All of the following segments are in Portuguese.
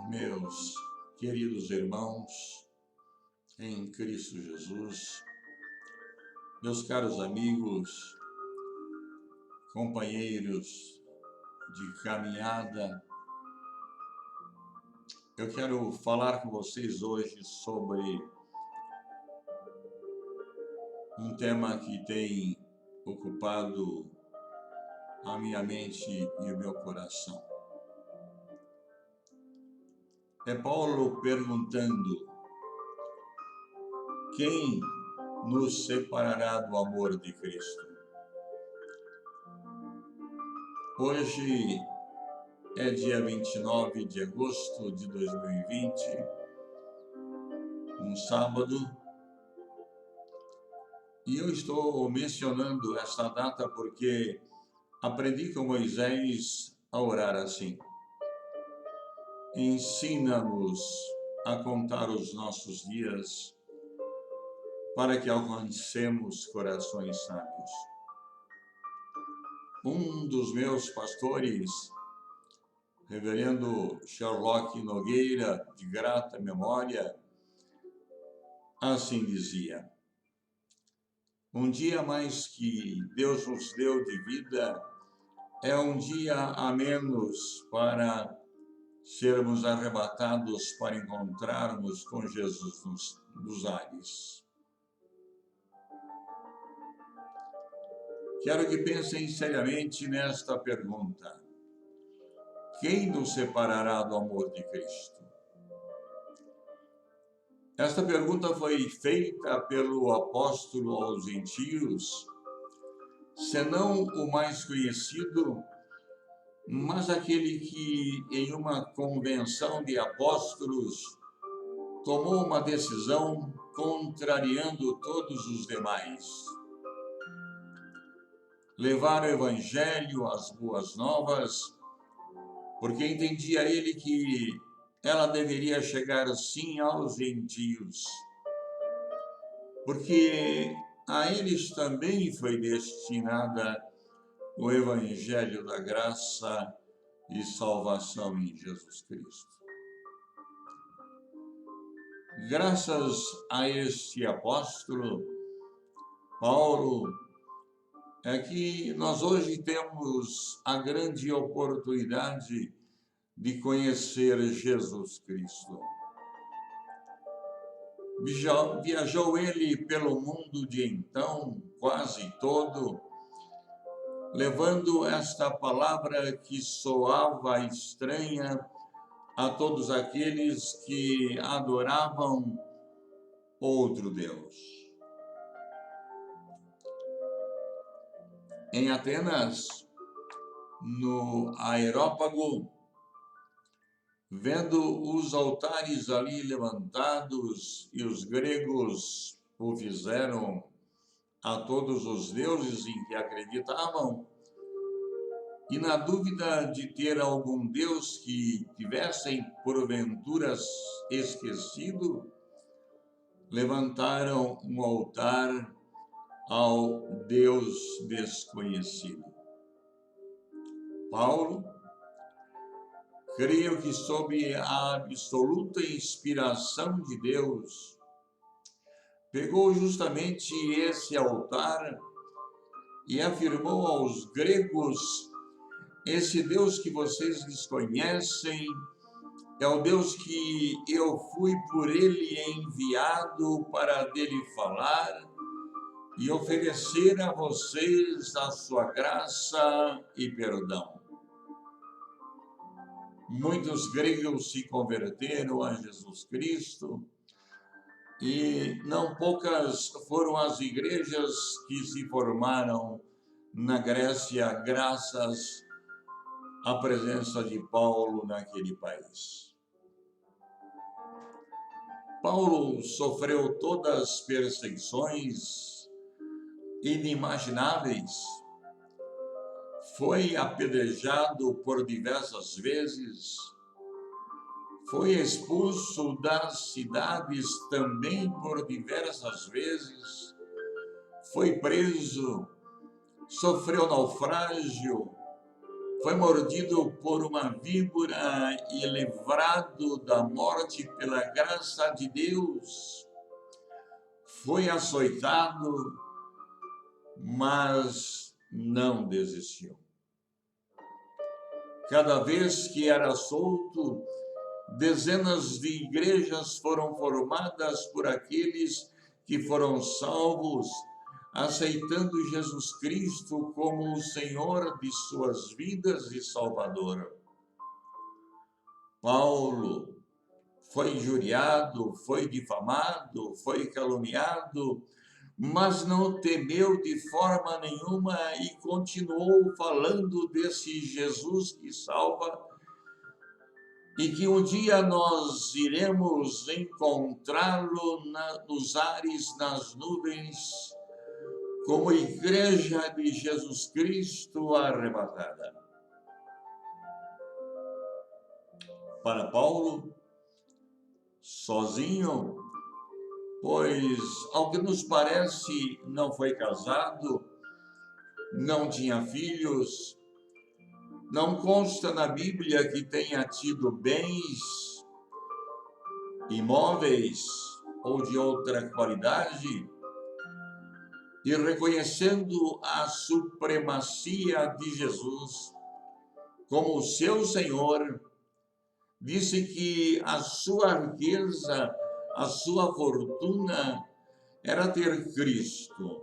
Meus queridos irmãos em Cristo Jesus, meus caros amigos, companheiros de caminhada, eu quero falar com vocês hoje sobre um tema que tem ocupado a minha mente e o meu coração. É Paulo perguntando: quem nos separará do amor de Cristo? Hoje é dia 29 de agosto de 2020, um sábado, e eu estou mencionando esta data porque aprendi com Moisés a orar assim: ensina-nos a contar os nossos dias para que alcancemos corações sábios. Um dos meus pastores, reverendo Sherlock Nogueira, de grata memória, assim dizia: um dia a mais que Deus nos deu de vida é um dia a menos para sermos arrebatados para encontrarmos com Jesus nos ares. Quero que pensem seriamente nesta pergunta: quem nos separará do amor de Cristo? Esta pergunta foi feita pelo apóstolo aos gentios, senão o mais conhecido, mas aquele que, em uma convenção de apóstolos, tomou uma decisão contrariando todos os demais. Levar o evangelho, as boas novas, porque entendia ele que ela deveria chegar sim aos gentios, porque a eles também foi destinada o evangelho da graça e salvação em Jesus Cristo. Graças a este apóstolo, Paulo, é que nós hoje temos a grande oportunidade de conhecer Jesus Cristo. Viajou ele pelo mundo de então, quase todo, levando esta palavra que soava estranha a todos aqueles que adoravam outro Deus. Em Atenas, no Areópago, vendo os altares ali levantados, e os gregos o fizeram a todos os deuses em que acreditavam, e na dúvida de ter algum deus que tivessem porventura esquecido, levantaram um altar ao Deus desconhecido. Paulo, creio que sob a absoluta inspiração de Deus, pegou justamente esse altar e afirmou aos gregos: esse Deus que vocês desconhecem é o Deus que eu fui por ele enviado para dele falar e oferecer a vocês a sua graça e perdão. Muitos gregos se converteram a Jesus Cristo e não poucas foram as igrejas que se formaram na Grécia graças à presença de Paulo naquele país. Paulo sofreu todas as perseguições inimagináveis, foi apedrejado por diversas vezes, foi expulso das cidades também por diversas vezes, foi preso, sofreu naufrágio, foi mordido por uma víbora e livrado da morte pela graça de Deus. Foi açoitado, mas não desistiu. Cada vez que era solto, dezenas de igrejas foram formadas por aqueles que foram salvos, aceitando Jesus Cristo como o Senhor de suas vidas e Salvador. Paulo foi injuriado, foi difamado, foi caluniado, mas não temeu de forma nenhuma e continuou falando desse Jesus que salva e que um dia nós iremos encontrá-lo nos ares, nas nuvens, como igreja de Jesus Cristo arrebatada. Para Paulo, sozinho, pois, ao que nos parece, não foi casado, não tinha filhos, não consta na Bíblia que tenha tido bens, imóveis ou de outra qualidade, e reconhecendo a supremacia de Jesus como seu Senhor, disse que a sua riqueza, a sua fortuna era ter Cristo.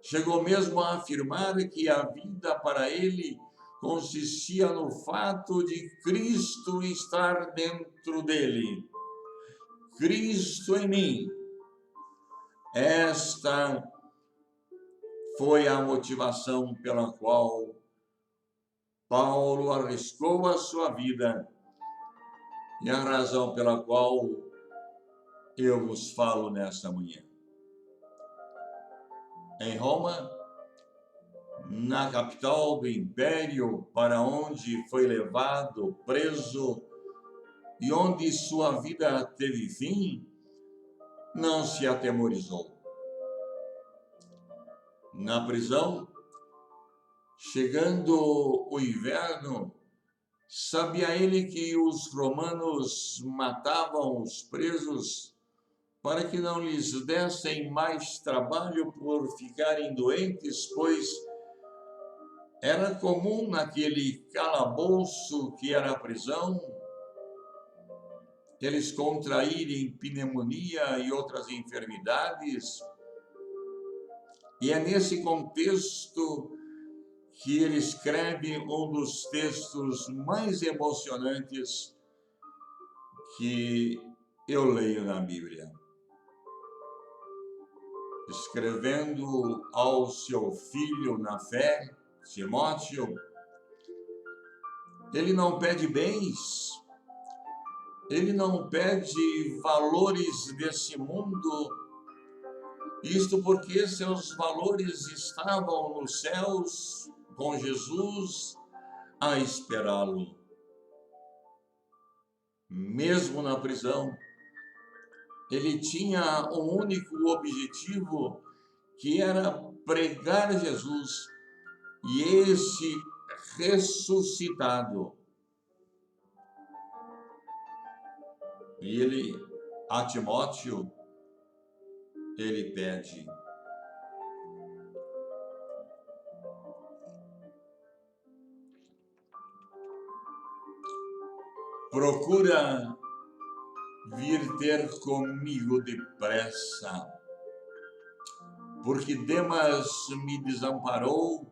Chegou mesmo a afirmar que a vida para ele consistia no fato de Cristo estar dentro dele. Cristo em mim. Esta foi a motivação pela qual Paulo arriscou a sua vida e a razão pela qual eu vos falo nesta manhã. Em Roma, na capital do império, para onde foi levado, preso, e onde sua vida teve fim, não se atemorizou. Na prisão, chegando o inverno, sabia ele que os romanos matavam os presos para que não lhes dessem mais trabalho por ficarem doentes, pois era comum naquele calabouço que era a prisão, eles contraírem pneumonia e outras enfermidades. E é nesse contexto que ele escreve um dos textos mais emocionantes que eu leio na Bíblia. Escrevendo ao seu filho na fé, Timóteo, ele não pede bens, ele não pede valores desse mundo, isto porque seus valores estavam nos céus, com Jesus a esperá-lo. Mesmo na prisão, ele tinha um único objetivo, que era pregar Jesus, e esse ressuscitado. E ele, a Timóteo, ele pede: procura vir ter comigo depressa, porque Demas me desamparou,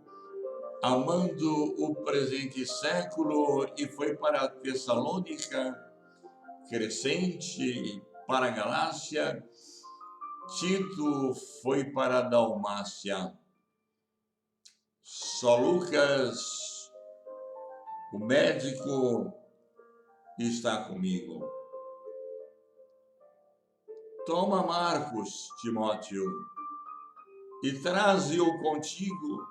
amando o presente século, e foi para Tessalônica, Crescente, para a Galácia. Tito foi para a Dalmácia. Só Lucas, o médico, está comigo. Toma Marcos, Timóteo, e traze-o contigo,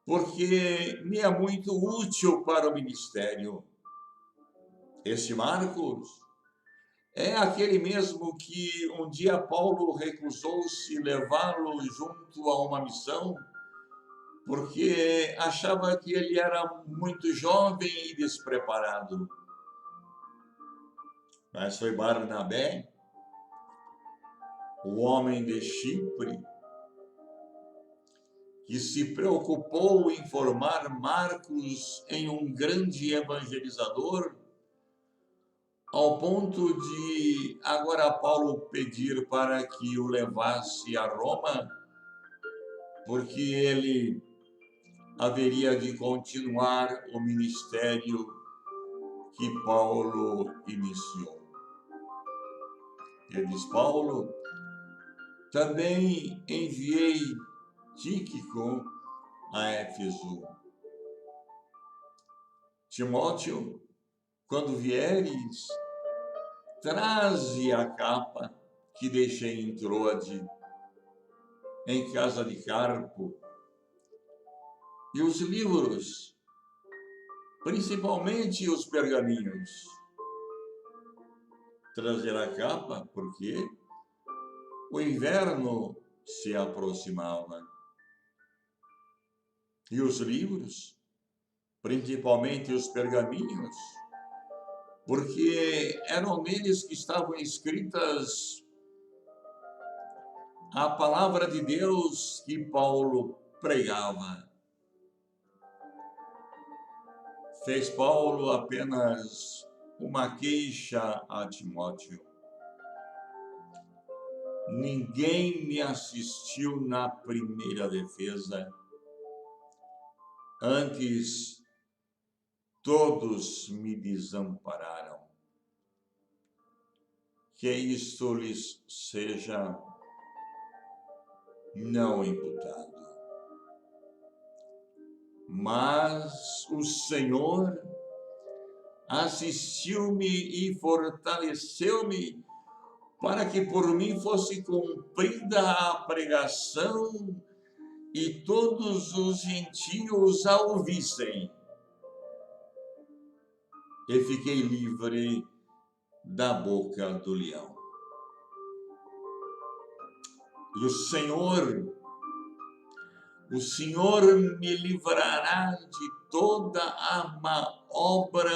porque me é muito útil para o ministério. Esse Marcos é aquele mesmo que um dia Paulo recusou-se levá-lo junto a uma missão, porque achava que ele era muito jovem e despreparado. Mas foi Barnabé, o homem de Chipre, que se preocupou em formar Marcos em um grande evangelizador, ao ponto de agora Paulo pedir para que o levasse a Roma, porque ele haveria de continuar o ministério que Paulo iniciou. Ele diz: Paulo, também enviei Tíquico a Éfeso. Timóteo, quando vieres, traze a capa que deixei em Troade, em casa de Carpo, e os livros, principalmente os pergaminhos. Trazer a capa, porque o inverno se aproximava. E os livros, principalmente os pergaminhos, porque eram neles que estavam escritas a palavra de Deus que Paulo pregava. Fez Paulo apenas uma queixa a Timóteo: ninguém me assistiu na primeira defesa, antes todos me desampararam. Que isto lhes seja não imputado. Mas o Senhor assistiu-me e fortaleceu-me para que por mim fosse cumprida a pregação e todos os gentios a ouvissem. E fiquei livre da boca do leão. E o Senhor me livrará de toda a má obra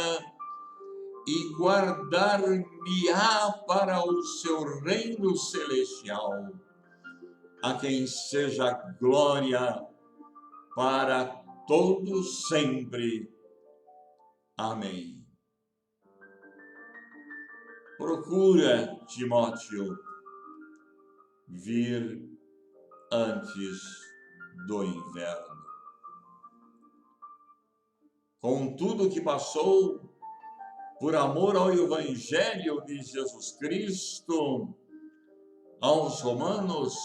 e guardar-me-á para o seu reino celestial, a quem seja glória para todos sempre. Amém. Procura, Timóteo, vir antes do inverno. Com tudo que passou, por amor ao Evangelho de Jesus Cristo, aos romanos,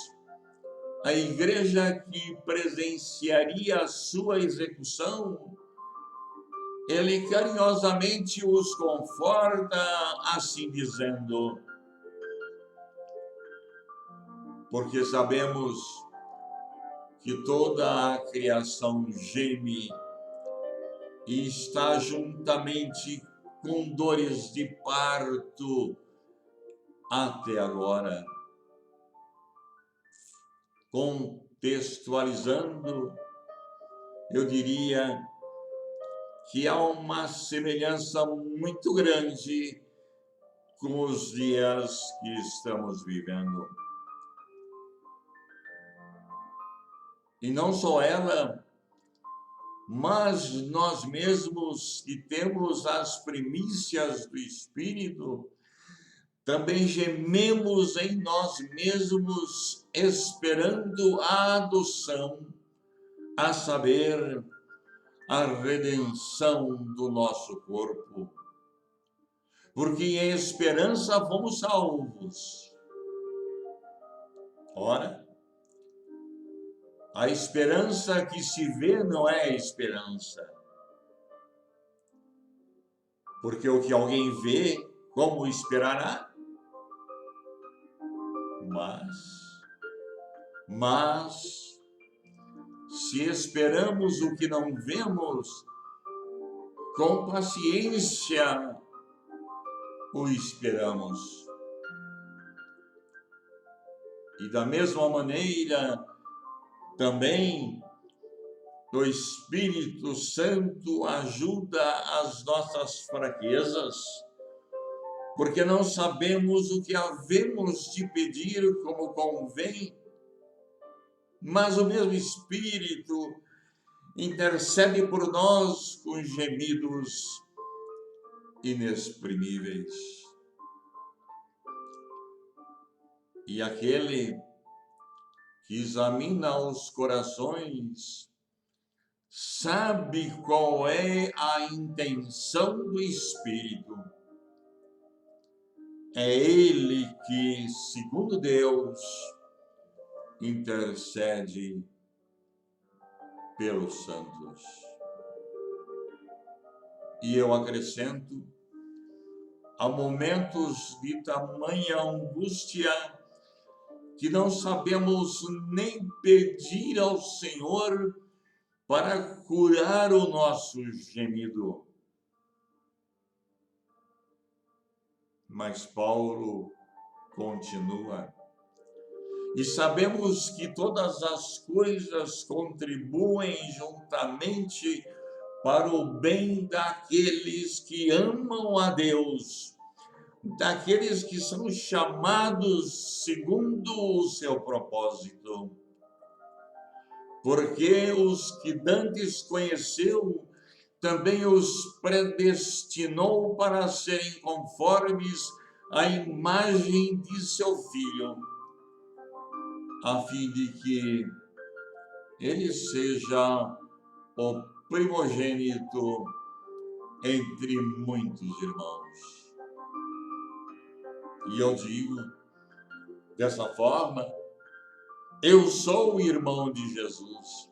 a igreja que presenciaria a sua execução, ele carinhosamente os conforta, assim dizendo: porque sabemos que toda a criação geme e está juntamente com dores de parto até agora. Contextualizando, eu diria que há uma semelhança muito grande com os dias que estamos vivendo. E não só ela, mas nós mesmos que temos as primícias do Espírito, também gememos em nós mesmos, esperando a adoção, a saber, a redenção do nosso corpo. Porque em esperança fomos salvos. Ora, a esperança que se vê não é esperança. Porque o que alguém vê, como esperará? Mas, se esperamos o que não vemos, com paciência o esperamos. E da mesma maneira, também, o Espírito Santo ajuda as nossas fraquezas, porque não sabemos o que havemos de pedir como convém, mas o mesmo Espírito intercede por nós com gemidos inexprimíveis. E aquele que examina os corações sabe qual é a intenção do Espírito. É Ele que, segundo Deus, intercede pelos santos. E eu acrescento, há momentos de tamanha angústia que não sabemos nem pedir ao Senhor para curar o nosso gemido. Mas Paulo continua. E sabemos que todas as coisas contribuem juntamente para o bem daqueles que amam a Deus, daqueles que são chamados segundo o seu propósito. Porque os que dantes conheceu, também os predestinou para serem conformes à imagem de seu Filho, a fim de que ele seja o primogênito entre muitos irmãos. E eu digo dessa forma, eu sou o irmão de Jesus.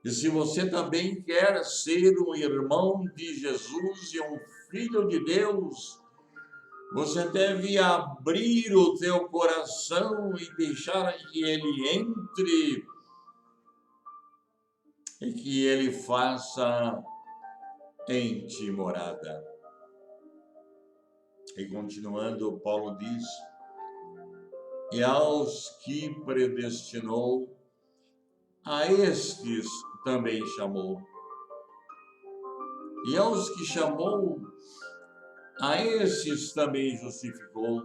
E se você também quer ser um irmão de Jesus e um filho de Deus, você deve abrir o teu coração e deixar que ele entre e que ele faça em ti morada. E continuando, Paulo diz, e aos que predestinou, a estes também chamou. E aos que chamou, a estes também justificou.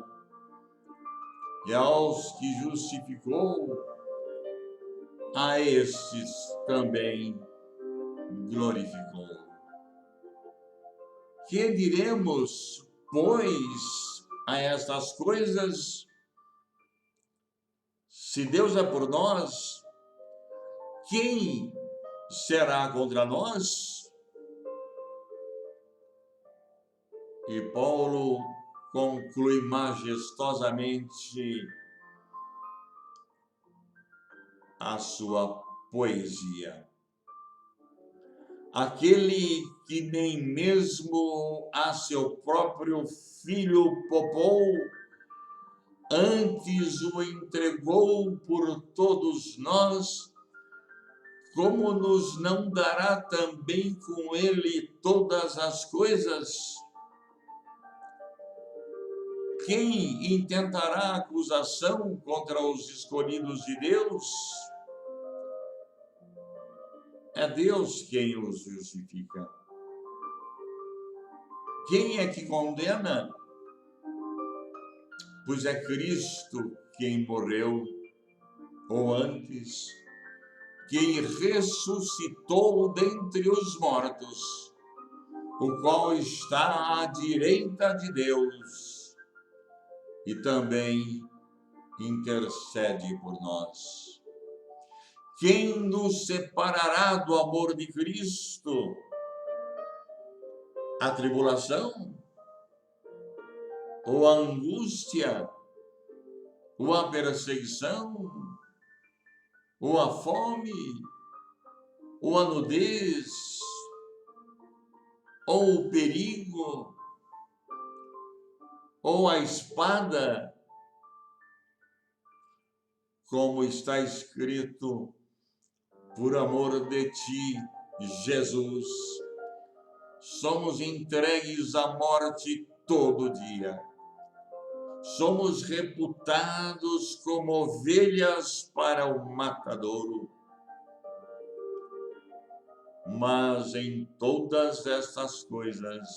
E aos que justificou, a estes também glorificou. Que diremos, pois, a estas coisas? Se Deus é por nós, quem será contra nós? E Paulo conclui majestosamente a sua poesia. Aquele que nem mesmo a seu próprio filho poupou, antes o entregou por todos nós, como nos não dará também com ele todas as coisas? Quem intentará acusação contra os escolhidos de Deus? É Deus quem os justifica. Quem é que condena? Pois é Cristo quem morreu, ou antes, quem ressuscitou dentre os mortos, o qual está à direita de Deus e também intercede por nós. Quem nos separará do amor de Cristo? A tribulação? Ou a angústia? Ou a perseguição? Ou a fome? Ou a nudez? Ou o perigo? Ou a espada? Como está escrito, por amor de ti, Jesus, somos entregues à morte todo dia. Somos reputados como ovelhas para o matadouro. mas em todas estas coisas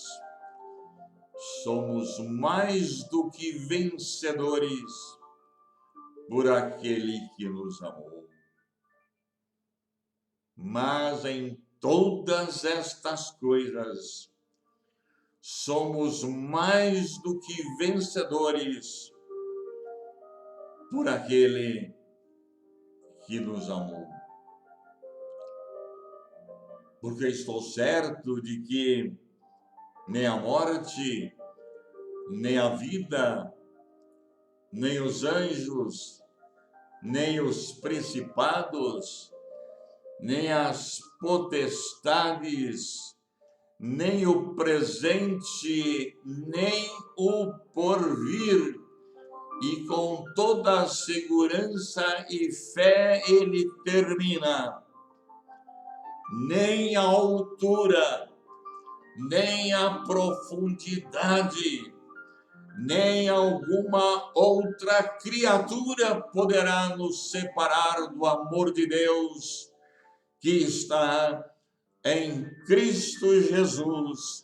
somos mais do que vencedores por aquele que nos amou. Mas em todas estas coisas somos mais do que vencedores por aquele que nos amou. Porque estou certo de que nem a morte, nem a vida, nem os anjos, nem os principados, nem as potestades, nem o presente, nem o porvir, e com toda a segurança e fé ele termina: nem a altura, nem a profundidade, nem alguma outra criatura poderá nos separar do amor de Deus que está em Cristo Jesus,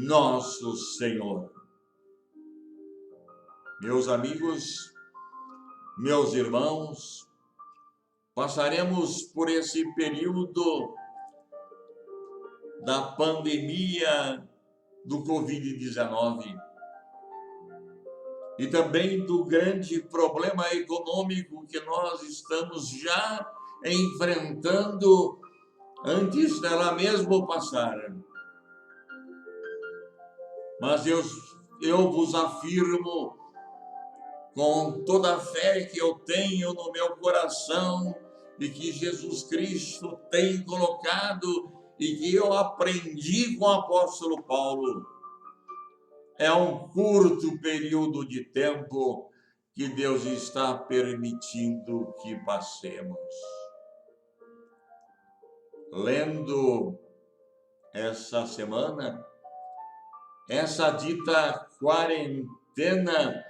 nosso Senhor. Meus amigos, meus irmãos, passaremos por esse período da pandemia do Covid-19 e também do grande problema econômico que nós estamos já enfrentando antes dela mesmo passar. Mas eu vos afirmo, com toda a fé que eu tenho no meu coração e que Jesus Cristo tem colocado e que eu aprendi com o apóstolo Paulo, é um curto período de tempo que Deus está permitindo que passemos. Lendo essa semana, essa dita quarentena,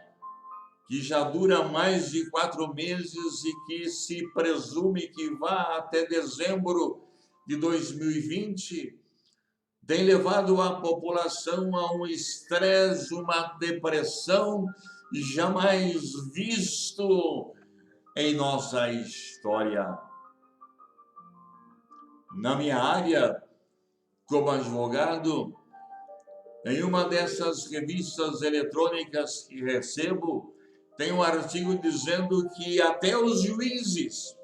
que já dura mais de 4 meses e que se presume que vá até dezembro de 2020, tem levado a população a um estresse, uma depressão jamais visto em nossa história. Na minha área, como advogado, em uma dessas revistas eletrônicas que recebo, tem um artigo dizendo que até os juízes,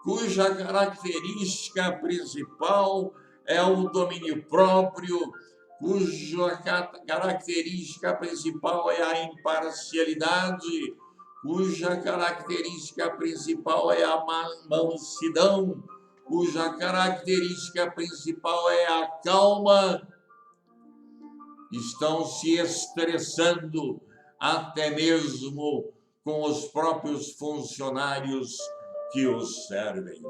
cuja característica principal é o domínio próprio, cuja característica principal é a imparcialidade, cuja característica principal é a mansidão, cuja característica principal é a calma, estão se estressando até mesmo com os próprios funcionários que os servem.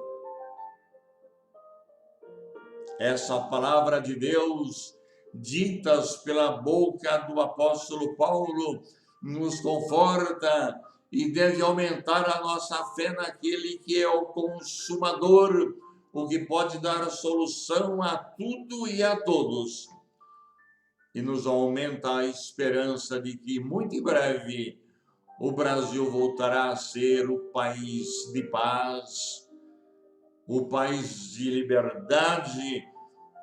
Essa palavra de Deus, ditas pela boca do apóstolo Paulo, nos conforta e deve aumentar a nossa fé naquele que é o consumador, o que pode dar solução a tudo e a todos. E nos aumenta a esperança de que, muito em breve, o Brasil voltará a ser o país de paz, o país de liberdade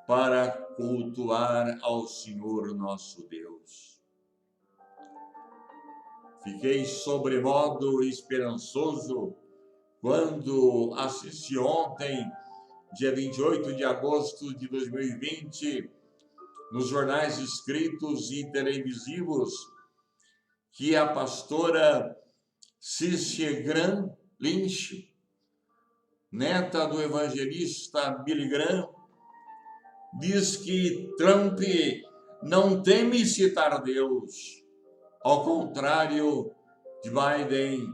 para cultuar ao Senhor nosso Deus. Fiquei sobremodo esperançoso quando assisti ontem, dia 28 de agosto de 2020, nos jornais escritos e televisivos, que a pastora Cícia Graham Lynch, neta do evangelista Billy Graham, diz que Trump não teme citar Deus, ao contrário de Biden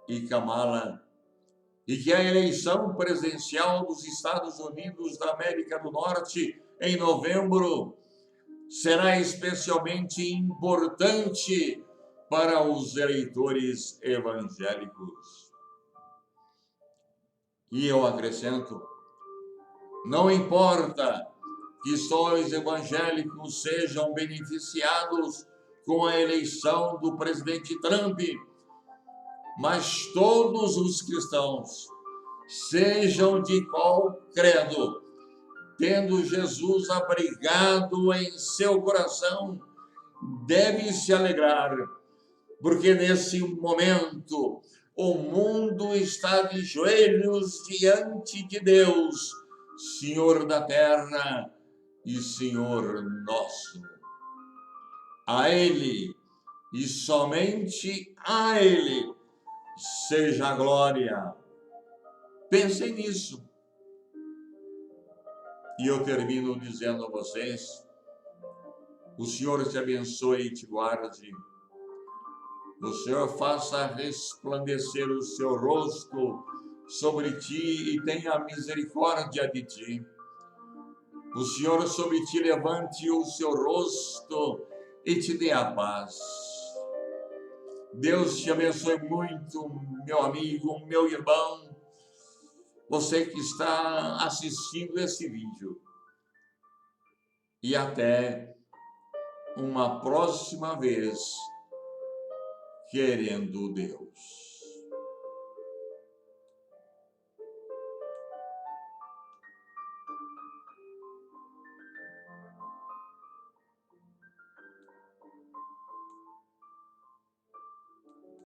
e Kamala, e que a eleição presidencial dos Estados Unidos da América do Norte em novembro será especialmente importante para os eleitores evangélicos. E eu acrescento, não importa que só os evangélicos sejam beneficiados com a eleição do presidente Trump, mas todos os cristãos, sejam de qual credo, tendo Jesus abrigado em seu coração, devem se alegrar, porque nesse momento o mundo está de joelhos diante de Deus, Senhor da terra e Senhor nosso. A Ele, e somente a Ele, seja a glória. Pensem nisso. E eu termino dizendo a vocês, o Senhor te abençoe e te guarde. O Senhor faça resplandecer o seu rosto sobre ti e tenha misericórdia de ti. O Senhor sobre ti levante o seu rosto e te dê a paz. Deus te abençoe muito, meu amigo, meu irmão, você que está assistindo esse vídeo. E até uma próxima vez, querendo Deus.